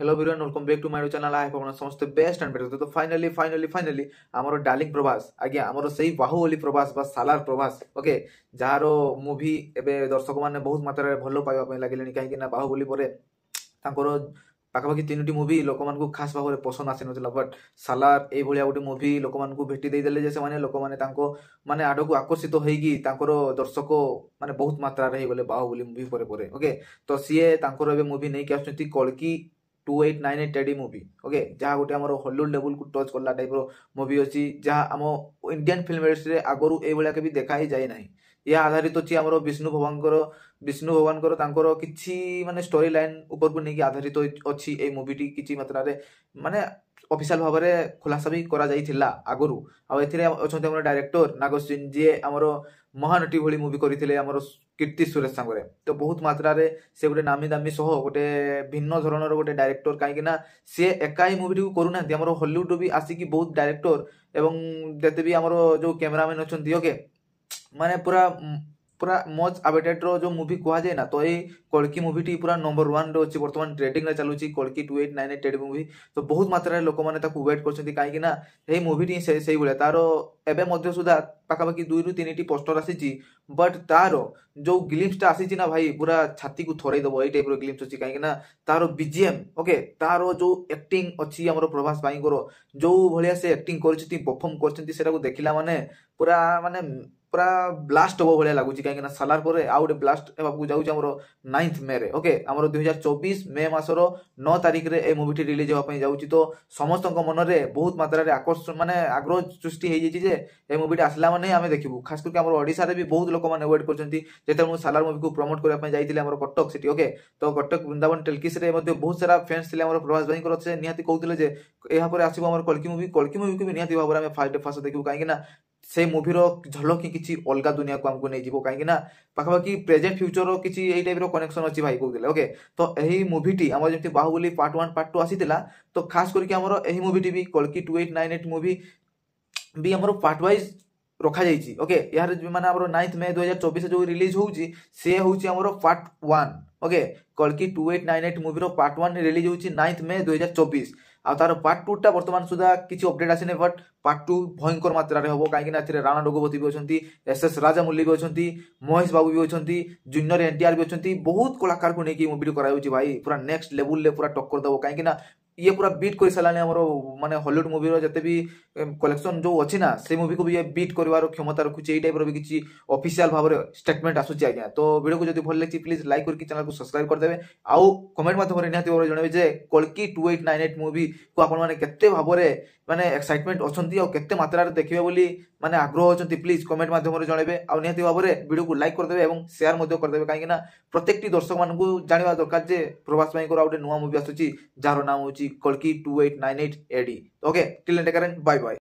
Hello everyone, welcome back to my channel. I hope समस्त best and better. तो finally हमर darling Prabhas आज्ञा हमर सही बाहुबली प्रभास बा सालार प्रभास ओके जार मूवी एबे दर्शक माने बहुत मात्रा रे भलो पाइबा पय लागिलेनी काहे ना बाहुबली परे तांकर पाखापाखि तीनोटी मुवी लोक मानकु खास भाव में पसंद आसी नथिला बट सालार ए भलिया गोटे मुवी लोक मानकु भेटी दे देले जे से माने लोक माने तांको माने आडकु आकर्षित होईगी तांकर दर्शक माने बहुत मात्रा रे गले बाहुबली मुवी परे परे ओके। तो सीए तांकर एबे मुवी नै के आछथि कल्कि 2898 एडी मूवी ओके जहाँ गोटे आम हॉलीवुड लेवल को टच करला टाइप मूवी अच्छी जहाँ आम इंडियन फिल्म इंडस्ट्री आगु ये के देखा ही जाए ना। यह आधारित अच्छी आम विष्णु भगवान किसी माने स्टोरी लाइन ऊपर को नहीं आधारित अच्छी ये मूवीटी किसी मात्रा रे माने ऑफिशियल भाव में खुलासा भी करा जाइथिला आगुरु आउ डायरेक्टर नागेश्वर जी आमर महानटी भली मूवी करते आमर कीर्ति सुरेश सांगरे। तो बहुत मात्रा रे से गोटे नामी दामी सह गोटे भिन्न धरणर गोटे डायरेक्टर कहीं सी एका ही मूवी करूना आमर हॉलीवुड भी आसिकी बहुत डायरेक्टर एवं जते भी आमर जो कैमरामैन अच्छा ओके माने पूरा पूरा मज आबेटेड रो जो मूवी कहा जाए ना। तो ये कल्कि मूवी पूरा नंबर 1 रे अच्छी बर्तमान ट्रेडिंग रे चलुची कल्कि 2898 मूवी। तो बहुत मात्रा लोक मैंने वेट कर कहीं यही मूवी से भाया तार एवं मध्य सुधा पाखापाखि 2 ରୁ 3टी पोस्टर आसी बट तार जो ग्लिम्सटा आसी ना भाई पूरा छाती को थोड़े दब ये टाइप ग्लिम्स अच्छी कहीं तार बीजीएम ओके तार जो एक्टिंग अच्छी आम प्रभास भाई जो भाया से एक्टिंग परफॉर्म कर देखला माने पूरा माने पूरा ब्लास्ट हम भाया लगुच कहीं सालार पर आउ गोटे ब्लास्ट होगा जाऊँ आम 9 मे रे ओके आम 2024 मे मासर 9 तारिख रे ए मूवी रिलीज होगा जाऊँगी। तो समस्त मन में बहुत मात्रा रे आकर्षण माने आग्रह सृष्टि हो जाए ए मूवी आसला माने आम देखू खास करके आम ओडिशा रे भी बहुत लोक मैंने वेट कर सालार मूवी को प्रमोट करने जाइए आम कटक सिटी ओके। तो कटक वृंदावन टेलकिस रे बहुत सारा फैंस थे प्रभास भाई से निहाती कहते यहाँ आसो आम कल्कि मूवी को भी निहाती भाव में फास्ट देखू कहीं से मूवीर झलक ही किसी अलग दुनिया को आमको नहीं जीव कहीं पाखापाखि प्रेजेंट फ्यूचर किसी यही टाइप कनेक्शन अच्छी भाई कहते ओके। तो यही मूवीटी आम जमी बाहुबली पार्ट 1 पार्ट 2 आसीला तो खास करके आमर यही मूवीटी भी कल्कि 2898 मूवी भी आमर पार्ट वाइज रखा जाइए ओके। यार माने आमर 9 मे 2024 जो रिलीज होउची से होउची आमर पार्ट 1 ओके कल्कि 2898 मूवीर पार्ट 1 रिलीज होउची 9 मे 2024 आ तार पार्ट 2 टा वर्तमान सुधा किसी अपडेट आसी बट पार्ट 2 भयंकर मात्रा रे होबो कहीं राणा डगवती भी अच्छा एसएस राजामौली भी अच्छा महेश बाबू भी अच्छा जूनियर एनटीआर भी अच्छा बहुत कलाकार को लेकिन मूवी कराई भाई पूरा नेक्स्ट लेवल ले पूरा टक्कर दबो कहीं ये पूरा बीट कर सारा माने हॉलीवुड मूवी जिते भी कलेक्शन जो अच्छी ना से मूवी को भी ये बीट कर क्षमता रखुचे ये टाइप भी किसी ऑफिशियल भाव में स्टेटमेंट आसूची आज्ञा। तो वीडियो को जब भल लगी प्लीज लाइक करके चैनल को सब्सक्राइब करदे आउ कमेंट माध्यम निहाती भाव जनइबे जे कल्कि 2898 मूवी को आपण माने केते भाव में माने एक्साइटमेंट अच्छी और केते मात्रा रे देखिबे बोली माने आग्रह अच्छा प्लीज कमेंट माध्यम जनइबे आउ निहाती भाव में वीडियो को लाइक करदे और शेयर मध्य करदे कहीं प्रत्येक दर्शक मान जाना दरकार जे प्रभास भाई गोटे नुआ मूवी आसूची जार नाम होची कल्कि 2898 AD okay till next time bye bye.